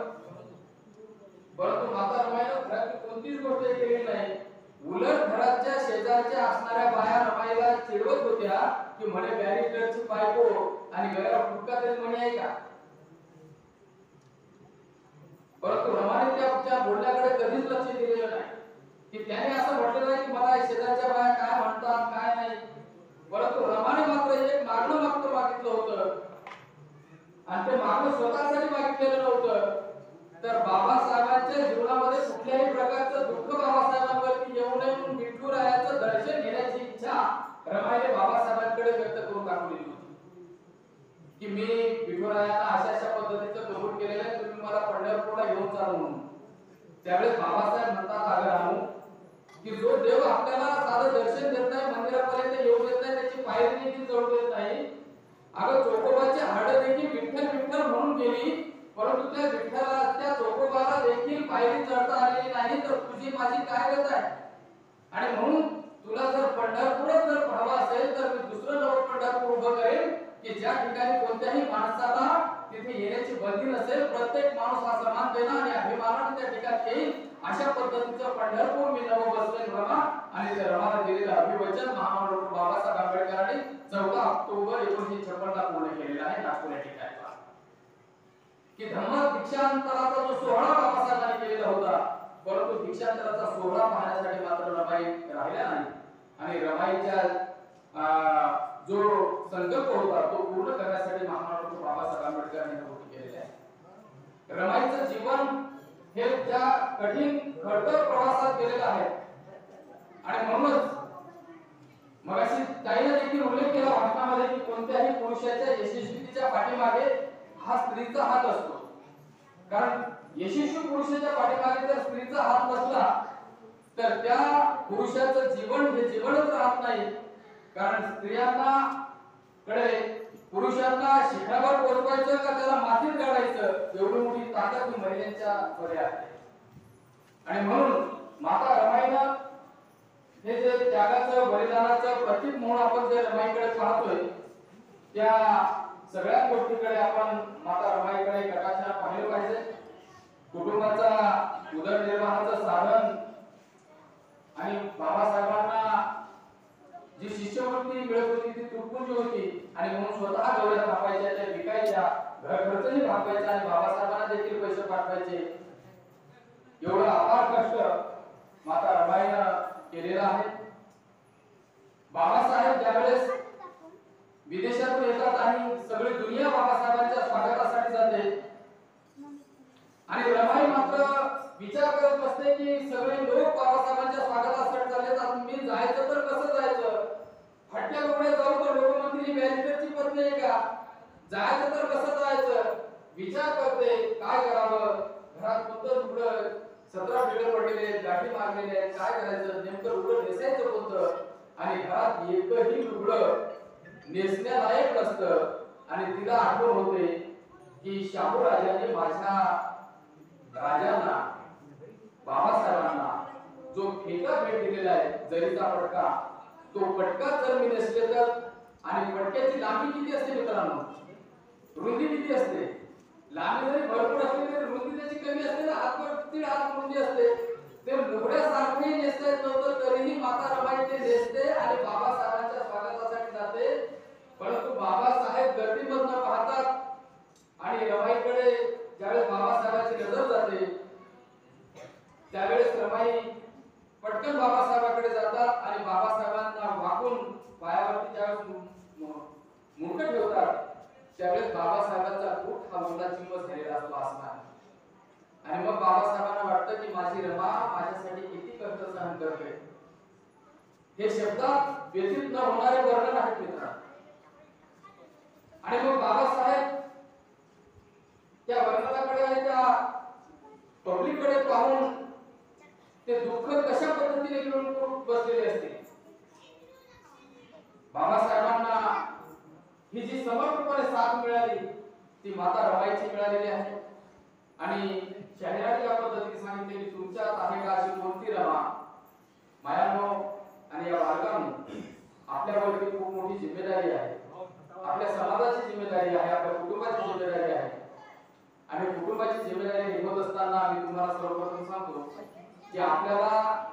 परंतु माता रमाईनं घरात कोणतीच गोष्ट केली नाही. उलट घराच्या शेजारच्या असणाऱ्या बाया रमाईला चिडवत होत्या की म्हणे बॅरिस्टरची बायको आणि घराला फुटका तरी म्हणे आहे का. परंतु रमाने त्या बोलण्याकडे कधीच लक्ष दिलेलं नाही की त्याने असं म्हटलं नाही की मला शेजारच्या बाया काय म्हणतात काय नाही. परंतु रमाने मात्र एक मागणं मागितलं होतं आणि ते मागणं स्वतःसाठी मागितलेलं नव्हतं, तर बाबासाहेबांच्या जीवनामध्ये कुठल्याही प्रकारचं दुःख बाबासाहेबांवरती येऊ नये म्हणून विठुरायाचं दर्शन घेण्याची इच्छा रमाईने बाबासाहेबांकडे व्यक्त करून दाखवलेली होती की मी विठुरायांना अशा पद्धतीचं कबूल केलेलं आहे, तुम्ही मला पंढरपूरला घेऊन चालू म्हणून. त्यावेळेस बाबासाहेब म्हणतात अगं रामू की जो देव आपल्याला साधं दर्शन देत नाही, मंदिरापर्यंत येऊ देत नाही, त्याची पायरी देखील चढू देत नाही. अगं चोकोबाची हाडं देखील विठ्ठल विठ्ठल म्हणून गेली, परंतु त्या विठ्ठला त्या चोकोबाला देखील पायरी चढता आलेली नाही, तर तुझी माझी काय गत आहे? आणि म्हणून तुला जर पंढरपूरच जर पाहावा असेल तर मी दुसरं नवं पंढरपूर उभं करेन की ज्या ठिकाणी कोणत्याही माणसाला तिथे येण्याची बंदी नसेल, प्रत्येक माणूस हा समानतेने आणि अभिमानाने त्या ठिकाणी येईल, अशा पद्धतीचं पंढरपूर मी नवं बसवेन रमा. आणि त्या रमाला दिलेलं अभिवचन महामानव डॉक्टर बाबासाहेब आंबेडकरांनी 14 ऑक्टोबर 1956 ला पूर्ण केलेला आहे नागपूर या ठिकाणी. की धम्म दीक्षांतराचा जो सोहळा बाबासाहेबांनी केलेला होता, परंतु दीक्षांतराचा सोहळा पाहण्यासाठी मात्र रमाई राहिल्या नाही. आणि रमाईच्या जो संकल्प होता तो पूर्ण करण्यासाठी महामानव डॉक्टर बाबासाहेब आंबेडकरांनी कृती केलेली आहे. रमाईचं जीवन हे त्या कठीण खडतर प्रवासात गेलेलं आहे. आणि म्हणूनच मगाशी ताईने देखील उल्लेख केला भाषणामध्ये की कोणत्याही पुरुषाच्या यशस्वीतेच्या पाठीमागे हा स्त्रीचा हात असतो. कारण यशस्वी पुरुषाच्या पाठीमागे जर स्त्रीचा हात नसला तर त्या पुरुषाचं जीवन हे जीवनच राहत नाही. कारण स्त्रियांना कडे पुरुषांना शिखरावर पोहोचवायचं का त्याला मातीत गाडायचं एवढी मोठी ताकद महिलांच्या मध्ये आहे. आणि म्हणून माता रमाईनं हे जे त्यागाचं बलिदानाचं प्रतीक म्हणून आपण जे रमाईकडे पाहतोय, त्या सगळ्या गोष्टीकडे आपण माता रमाईकडे कटाक्षाने पाहिलं पाहिजे. कुटुंबाचा उदरनिर्वाहाचं साधन आणि बाबासाहेबांना जी शिष्यवृत्ती मिळत होती ती तुटपुंजी होती. आणि म्हणून स्वतः गवळ्या थापायच्या, त्या विकायच्या, घर खर्चही भागवायचा आणि बाबासाहेबांना देखील पैसे पाठवायचे. एवढा अपार कष्ट माता रमाईनं केलेला आहे. बाबासाहेब ज्यावेळेस विदेशातून येतात आणि सगळी दुनिया बाबासाहेबांच्या स्वागतासाठी जाते आणि रमाई मात्र विचार करत बसते की सगळे लोक बाबासाहेबांच्या स्वागतासाठी चालले तर मी जायचं तर कसं जायचं? फटक्या लोकड्या जाऊ तर लोक म्हणतील बॅरिस्टरची पत्नी आहे का? जायचं तर कसं जायचं? विचार करते काय करावं. घरात कोणतं लुगडं 17 बिडे पडलेले, गाठी मारलेले आहेत, काय करायचं? नेमकं लुगडं नेसायचं कोणतं? आणि घरात एकही लुगडं नेसण्यालायक नसतं. आणि तिला आठवण होते की शाहू राजांनी माझ्या राजांना बाबासाहेबांना जो फेका भेट दिलेला आहे जरीचा पटका, तो पटका जर मी नेसले तर, आणि पटक्याची लांबी किती असते मित्रांनो? रुंदी किती असते? लांबी जरी भरपूर असली तरी रुंदी त्याची कमी असते ना, हातभर हात रुंदी असते. ते लुगड्यासारखे नेसता येत नव्हतं तरीही माता रमाई ते नेसते आणि बाबासाहेबांच्या स्वागतासाठी जाते. परंतु बाबासाहेब गर्दीमधनं पाहतात आणि रमाईकडे ज्यावेळेस बाबासाहेबांची नजर जाते त्यावेळेस रमाई पटकन बाबासाहेबांकडे जातात आणि बाबासाहेबांना वाकून पायावरती ज्यावेळेस मुंडकं ठेवतात त्यावेळेस बाबासाहेबांचा बुट हा मोठा चिंबस झालेला असतो आसमान. आणि मग बाबासाहेबांना वाटतं की माझी रमा माझ्यासाठी किती कष्ट सहन करते. हे शब्दात व्यतीत न होणारे वर्णन आहेत मित्रांनो. आणि मग बाबासाहेब त्या वर्णनाकडे आणि त्या पब्लिककडे पाहून ते दुःख कशा पद्धतीने घेऊन बसलेले असते. बाबासाहेबांना ही जी समर्पणपणे साथ मिळाली ती माता रमाईची मिळालेली आहे. आणि शाहिराने या पद्धतीने सांगितले की तुमच्यात आहे का अशी कोणती रमा? मायानो आणि या बालकांनो, आपल्यावरती खूप मोठी जिम्मेदारी आहे. आपल्या समाजाची जिम्मेदारी आहे, आपल्या कुटुंबाची जिम्मेदारी आहे. आणि कुटुंबाची जिम्मेदारी निभवत असताना मी तुम्हाला सर्वप्रथम सांगतो की आपल्याला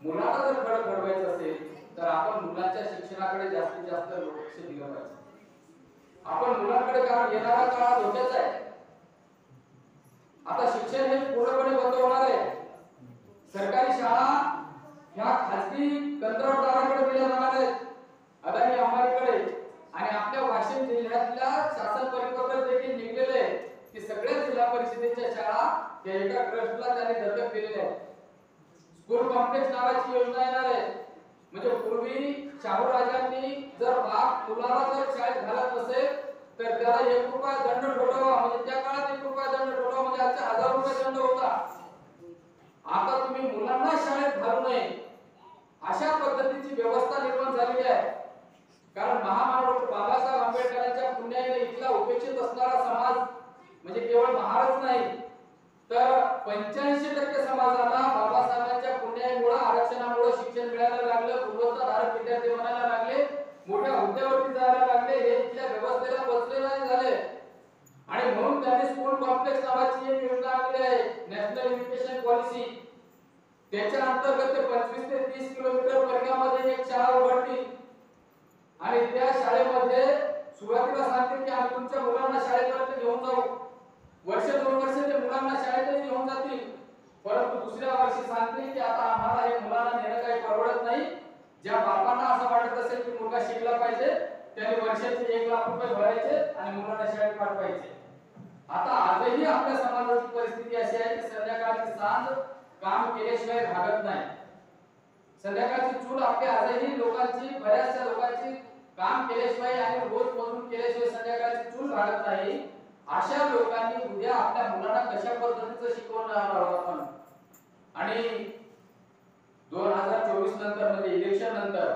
मुलांना जर घडवायचं असेल तर आपण मुलांच्या शिक्षणाकडे जास्तीत जास्त लक्ष दिलं पाहिजे. आपण मुलांकडे, कारण येणारा काळ धोक्याचा आहे. आता शिक्षण हे पूर्णपणे बंद होणार आहे. सरकारी शाळा ह्या खासगी कंत्राटदाराकडे दिल्या जाणार आहेत, अदानी अंबानीकडे. आणि आपल्या वाशिम जिल्ह्यातल्या शासन परिपत्रक देखील निघलेले आहे की सगळ्या जिल्हा परिषदेच्या शाळा या एका ट्रस्टला त्यांनी दत्तक दिलेल्या आहेत. स्कूल कॉम्प्लेक्स नावाची योजना येणार आहे. म्हणजे पूर्वी शाहू राजांनी जर बाप मुलाला जर शाळेत घालत नसेल तर त्याला 1 रुपया दंड ठोठावा. म्हणजे त्या काळात 1 रुपया दंड ठोठावा म्हणजे आजच्या 1000 रुपये दंड होता. आता तुम्ही मुलांना शाळेत घालू नये महारच नाही तर 85% समाजाला बाबासाहेबांच्या पुण्यामुळे आरक्षणामुळे शिक्षण मिळायला लागलं, गुणवत्ताधारक विद्यार्थी बनायला लागले, मोठ्या हुद्द्यावरती जायला लागले, हे इथल्या व्यवस्थेला पचले नाही झाले. आणि म्हणून त्यांनी स्कूल कॉम्प्लेक्स नावाची एक योजना आणली आहे, नॅशनल एज्युकेशन पॉलिसी. त्याच्या अंतर्गत 25 ते 30 किलोमीटर परिघामध्ये एक शाळा उघडतील आणि त्या शाळेमध्ये सुरुवातीला सांगतील की आम्ही तुमच्या मुलांना शाळेपर्यंत घेऊन जाऊ. वर्ष 2 वर्ष ते मुलांना शाळेतही घेऊन जातील, परंतु दुसऱ्या वर्षी सांगतील की आता आम्हाला हे मुलांना नेणं काही परवडत नाही. ज्या बापांना असं वाटत असेल की मुलगा शिकला पाहिजे त्यांनी वर्षाचे 1 लाख रुपये भरायचे आणि मुलांना शाळेत पाठवायचे. आता आजही आपल्या समाजाची परिस्थिती अशी आहे की संध्याकाळची सांज काम केल्याशिवाय भागत नाही. संध्याकाळची चूल आपल्या आजही लोकांची, बऱ्याचशा लोकांची काम केल्याशिवाय आणि रोज मजूर केल्याशिवाय संध्याकाळची चूल भागत नाही. अशा लोकांनी उद्या आपल्या मुलांना कशा पद्धतीचं शिकवणार आहोत आपण. आणि 2024 नंतर म्हणजे इलेक्शन नंतर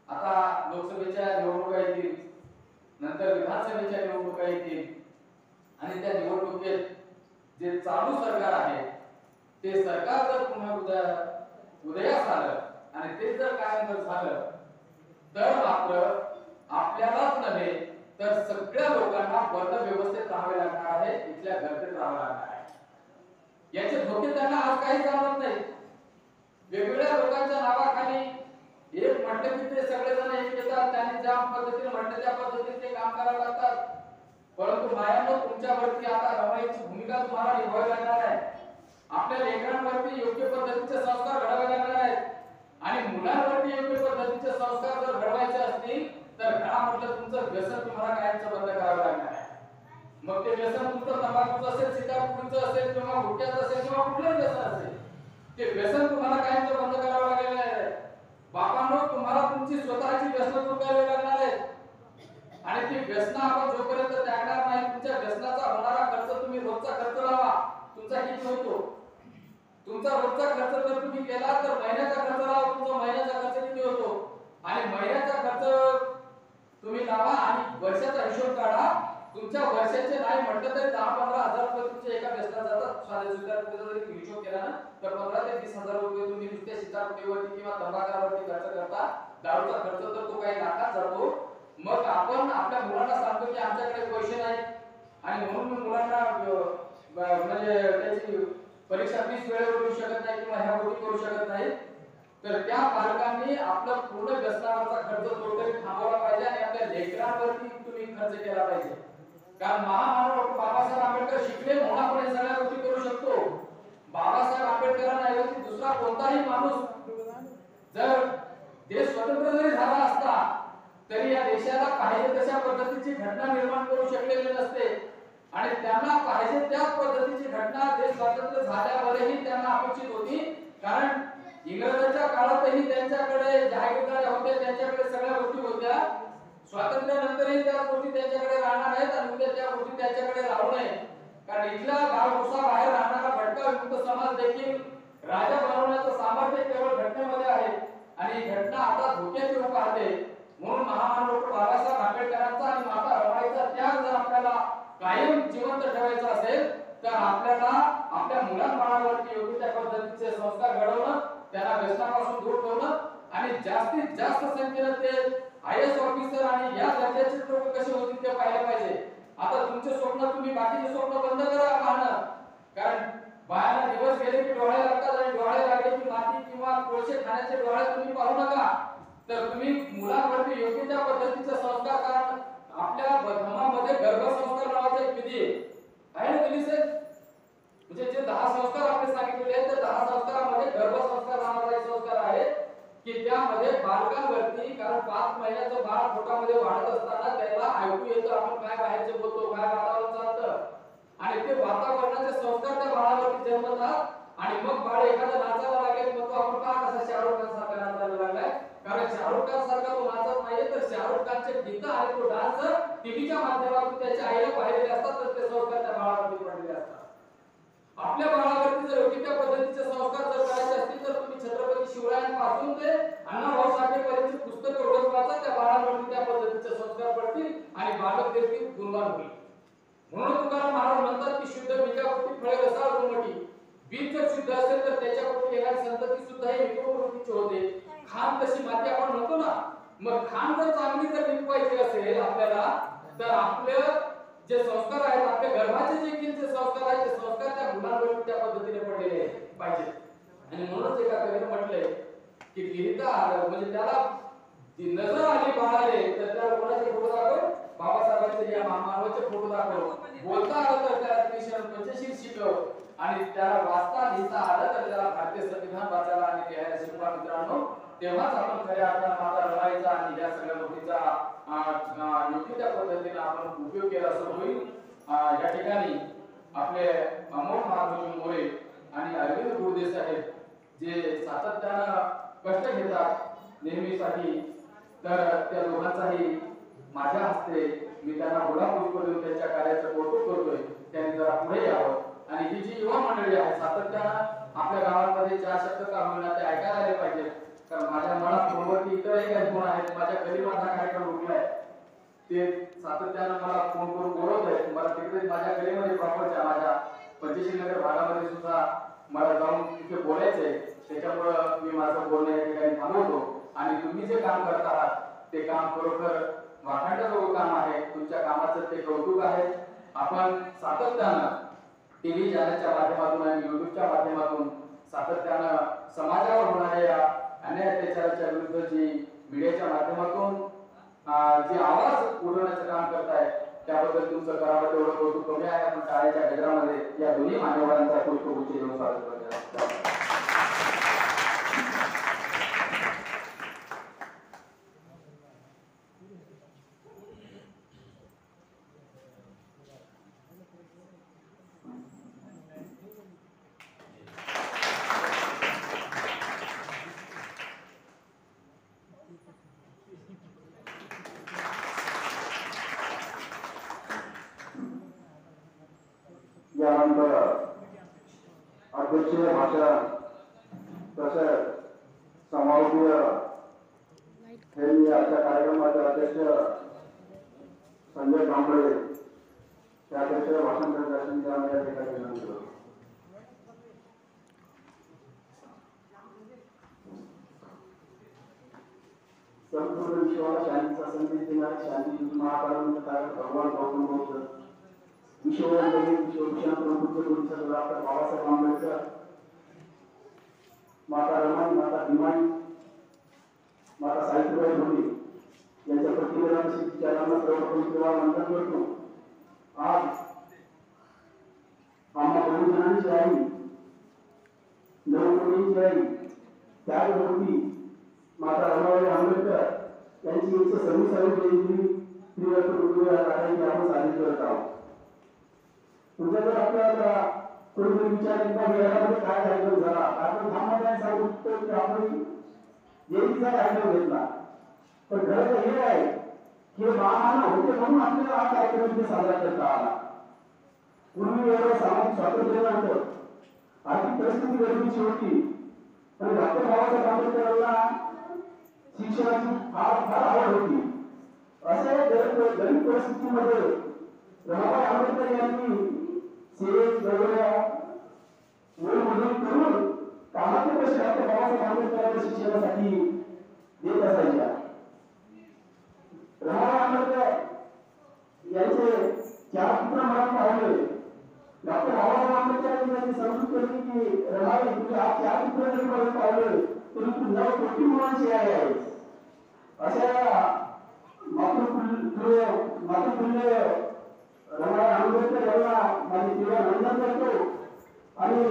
आता लोकसभेच्या निवडणुका येतील, नंतर विधानसभेच्या निवडणुका येतील आणि त्या निवडणुकीत जे चालू सरकार आहे ते सरकार जर पुन्हा उदयास आलं आणि ते जर कायम जर झालं तर मात्र आपल्यालाच नव्हे तर सगळ्या लोकांना वर्ण व्यवस्थेत राहावे लागणार आहे, इथल्या घरतेत राहावे लागणार आहे. याचे धोके त्यांना आज काही जाणवत नाही. वेगवेगळ्या लोकांच्या नावाखाली एक म्हटलं की ते सगळेजण एक येतात, त्यांनी ज्या पद्धतीने म्हटलं त्या पद्धतीने ते काम करायला लागतात. परंतु मायानो तुमच्यावरती आता रमाईची भूमिका तुम्हाला निभावावी लागणार आहे. आपल्या लेकरांवरती योग्य पद्धतीचे संस्कार घडवावे लागणार आहेत आणि मुलांवरती योग्य पद्धतीचे संस्कार जर घडवायचे असतील तर घरामधलं तुमचं व्यसन तुम्हाला कायमचं बंद करावं लागणार आहे. मग ते व्यसन तुमचं तंबाखूचं असेल, सीताफळाचं असेल किंवा गुटख्याचं असेल किंवा कुठलंही व्यसन असेल, ते व्यसन तुम्हाला कायमचं बंद करावं लागलेलं आहे. बापांनो तुम्हाला तुमची स्वतःची व्यसन दूर करावी लागणार आहे आणि ती व्यसन आपण जोपर्यंत त्यागणार नाही, तुमच्या व्यसनाचा होणारा खर्च तुम्ही रोजचा खर्च लावा. तुमचा किती होतो? तुमचा रोजचा खर्च जर तुम्ही केला तर महिन्याचा खर्च लावा, तुमचा महिन्याचा खर्च किती होतो आणि महिन्याचा खर्च तुम्ही लावा आणि वर्षाचा हिशोब काढा. तुमच्या वर्षाचे नाही म्हटलं तरी 10-15 हजार रुपये तुमच्या एका व्यसनात जातात. साध्या जरी हिशोब केला ना तर 15 ते 20 हजार रुपये तुम्ही नुसत्या सीताफळावरती किंवा तंबाखावरती खर्च करता. दारूचा खर्च तर तो काही लाखात जातो. मग आपण आपल्या मुलांना सांगतो की आमच्याकडे पैसे नाही आणि म्हणून मुलांना म्हणजे त्याची परीक्षा फीस वेळेवर देऊ शकत नाही किंवा ह्या गोष्टी करू शकत नाही, तर त्या पालकांनी आपलं पूर्ण व्यसनावरचा खर्च टोटली थांबवला पाहिजे आणि आपल्या लेकरांवरती तुम्ही खर्च केला पाहिजे. कारण महामानव डॉक्टर बाबासाहेब आंबेडकर शिकले म्हणून आपण हे सगळ्या गोष्टी करू शकतो. बाबासाहेब आंबेडकरांऐवजी दुसरा कोणताही माणूस जर देश स्वतंत्र जरी झाला असता तरी या देशाला पाहिजे तशा पद्धतीची घटना निर्माण करू शकलेले नसते आणि त्यांना पाहिजे त्या पद्धतीची घटना देश स्वतंत्र झाल्यावरही त्यांना अपेक्षित होती. कारण इंग्रजांच्या काळातही त्यांच्याकडे जाहीरदार होते, त्यांच्याकडे सगळ्या गोष्टी होत्या. स्वातंत्र्यानंतरही त्या गोष्टी त्यांच्याकडे राहणार आहेत आणि उद्या त्या गोष्टी त्यांच्याकडे राहू नये. कारण इथला गावकुसा बाहेर राहणारा भटका विमुक्त समाज देखील राजा बनवण्याचं सामर्थ्य केवळ घटनेमध्ये आहे आणि ही घटना आता धोक्यात येऊ पाहते. म्हणून महामानव डॉक्टर बाबासाहेब आंबेडकरांचा आणि माता रमाईचा त्याग जर आपल्याला कायम जिवंत ठेवायचा असेल तर आपल्याला आपल्या मुलांबाळावरती योग्य त्या पद्धतीचे संस्कार घडवणं, त्यांना व्यसनापासून दूर ठेवणं आणि जास्तीत जास्त संख्येने ते IAS ऑफिसर आणि या दर्जाचे लोक कसे होतील ते पाहायला पाहिजे. आता तुमचे स्वप्न तुम्ही बाकीचे स्वप्न बंद करा पाहणं, कारण बाहेर दिवस गेले की डोळे लागतात आणि डोळे लागले की माती किंवा कोळसे खाण्याचे डोळे तुम्ही पाहू नका. तर तुम्ही मुलांवरती योग्य त्या पद्धतीचे संस्कार करा. आपल्या धर्मामध्ये गर्भसंस्कार नावाचा एक विधी आहे ना विधी म्हणजे जे 10 संस्कार आपण सांगितलेले आहेत त्या 10 संस्कारामध्ये गर्भसंस्कार नावाचा एक संस्कार आहे की त्यामध्ये बालकांवरती, कारण 5 महिन्याचं बाळ पोटामध्ये वाढत असताना त्याला ऐकू येतं आपण काय बाहेरचे बोलतो, काय वातावरण चालतं आणि ते वातावरणाचे संस्कार त्या बाळावरती जन्मतात आणि मग बाळ एखादा नाचायला लागेल मग तो आपण पहा कसा शाहरुख खान सारखा नाचायला लागलाय. कारण शाहरुख खान सारखा तो नाचत नाहीये तर शाहरुख खानचे गीत आणि तो डान्स टीव्हीच्या माध्यमातून त्याच्या आईला पाहिलेले असतात तर ते संस्कार त्या बाळावरती पडलेले असतात. आपल्या बाळावरती जर योग्य त्या पद्धतीचे संस्कार जर करायचे असतील तर तुम्ही छत्रपती शिवरायांपासून ते अण्णाभाऊ साठेपर्यंतची पुस्तकं रोज वाचा, त्या बाळावरती त्या पद्धतीचे संस्कार पडतील आणि बालक देखील गुणवान होईल. म्हणून तुकाराम महाराज म्हणतात की शुद्ध बीजापोटी फळे रसाळ गुणवटी. बीज जर शुद्ध असेल तर त्याच्यापोटी येणारी संतती सुद्धा ही विकृतीची होते. खान तशी माती आपण म्हणतो ना, मग खान जर चांगली जर निघवायची असेल आपल्याला, तर आपलं जे संस्कार आहेत, आपल्या गर्भाचे जे संस्कार आहेत, ते संस्कार त्या मुलांवर त्या पद्धतीने पडलेले पाहिजे. आणि म्हणूनच एका कवीने म्हटलंय की गिरिता म्हणजे त्याला जी नजर आली बाळाले तर त्याला कोणाचे फोटो दाखव, बाबासाहेबांचे या मानवाचे फोटो दाखव. बोलता आलं तर त्याला त्रिशरण पंचशील शिकव, आणि त्याला वाचता लिहिता आलं तर त्याला भारतीय संविधान वाचायला आणि लिहायला शिकवा मित्रांनो. तेव्हाच आपण खऱ्या अर्थानं माझा लढाईचा आणि या सगळ्या गोष्टीचा योग्य त्या पद्धतीने आपण उपयोग केला असं होईल. या ठिकाणी आपले अमोल महाराज मोरे आणि अरविंद गुरुदेव साहेब जे सातत्यानं कष्ट घेतात नेहमीसाठी, तर त्या दोघांचाही माझ्या हस्ते मी त्यांना गुलाबपुष्प देऊन त्यांच्या कार्याचं कौतुक करतोय. त्यांनी जरा पुढे यावं आणि ही जी युवा मंडळी आहे सातत्यानं आपल्या गावांमध्ये 4 शब्द का होईना ते ऐकायला आले पाहिजे. कारण माझ्या मनात फोनवरती इतरही काही फोन आहेत, माझ्या घरी माझा कार्यक्रम उठलाय, ते सातत्यानं मला फोन करून बोलवत आहेत. मला तिकडे माझ्या गलीमध्ये प्रॉपरच्या माझ्या पंचशील नगर भागामध्ये सुद्धा मला जाऊन तिथे बोलायचंय. त्याच्यामुळं मी माझं बोलणं या ठिकाणी थांबवतो. आणि तुम्ही जे काम करत आहात ते काम खरोखर वाखाणण्याजोगं काम आहे. तुमच्या कामाचं ते कौतुक आहे. आपण सातत्यानं टीव्ही चॅनलच्या माध्यमातून आणि युट्यूबच्या माध्यमातून सातत्यानं समाजावर होणाऱ्या अन्याय अत्याचाराच्या विरुद्ध जी मीडियाच्या माध्यमातून जे आवाज उठवण्याचं काम करताय त्याबद्दल तुमचं करावं तेवढं कौतुक कमी आहे. आपण शाळेच्या गजरामध्ये या दोन्ही मान्यवरांचा पुष्पगुच्छ देऊन स्वागत करतो. यानंतर अध्यक्षीय भाषण तसेच समारोपीय हे मी आजच्या कार्यक्रमाचे अध्यक्ष संजय कांबळे त्या अध्यक्षीय भाषण करण्यासाठी आम्ही या ठिकाणी विनंती करतो. संपूर्ण विश्वाला शांतीचा संदेश देणारे शांती महाकारुण्य भगवान गौतम बुद्ध विश्वभूषण प्रभुत्व डॉक्टर बाबासाहेब आंबेडकर, माता रमाई, माता भीमाई, माता सावित्रीबाई फुले यांच्या प्रतिमेला विचारांना सर्वप्रथम वंदन करतो. आज आम्हा बहुजनांची आई, 9 कोटींची आई, त्यागमूर्ती माता रमाबाई आंबेडकर यांची 126वी जयंती त्रिवर्ष ऋतुवारी आपण साजरी करत आहोत. तुझा जर आपल्याला कोणीतरी विचार एकदा वेळामध्ये काय कार्यक्रम झाला, आपण थांबण्याने सांगू शकतो की आपण जयंतीचा कार्यक्रम घेतला, पण खरं तर हे आहे की महामान होते म्हणून आपल्याला हा कार्यक्रम साजरा करता आला. पूर्वी एवढं सामाजिक स्वातंत्र्य नव्हतं, आर्थिक परिस्थिती गरिबीची होती, पण डॉक्टर बाबासाहेब आंबेडकरांना शिक्षणाची फार आवड होती. अशा गरीब परिस्थितीमध्ये रमाबाई आंबेडकर यांनी सेवेत वेगवेगळ्या वेळमधून करून कामाचे पैसे डॉक्टर बाबासाहेब आंबेडकरांच्या शिक्षणासाठी देत असायच्या. रमाबाई आंबेडकर यांचे 4 पुत्र मला पाहिले. डॉक्टर बाबासाहेब आंबेडकर यांनी समजूत केली की रमाबाई तुझे आज 4 पुत्र जरी मला पाहिले तरी तू 9 कोटी मुलांची आई आहे. अशा मातृफुल्य रमाबाई आंबेडकर यांना माझी तीव्र वंदन करतो आणि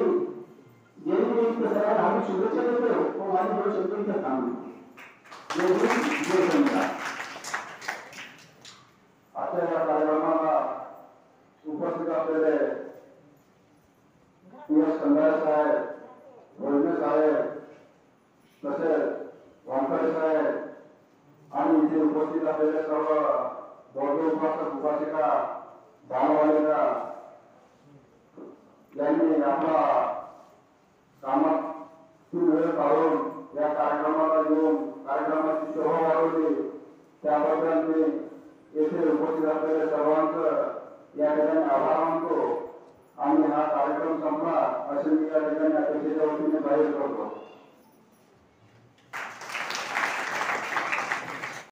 जयंती सर्वांना आम्ही शुभेच्छा देतो. व माझे थोडे शब्द इथं थांबतो. आजच्या या कार्यक्रमाला उपस्थित असलेले PS कंधारे साहेब, भोजने साहेब, तसेच वानखडे साहेब आणि इथे उपस्थित असलेले सर्व बौद्ध उपासक उपासिका बालबालिका यांनी आपला कामातून वेळ काढून या कार्यक्रमाला येऊन कार्यक्रमाची शोभा वाढवली, त्याबद्दल मी येथे उपस्थित असलेल्या सर्वांचं या ठिकाणी आभार मानतो. आणि हा कार्यक्रम संपला असे मी या ठिकाणी अध्यक्षाच्या वतीने जाहीर करतो.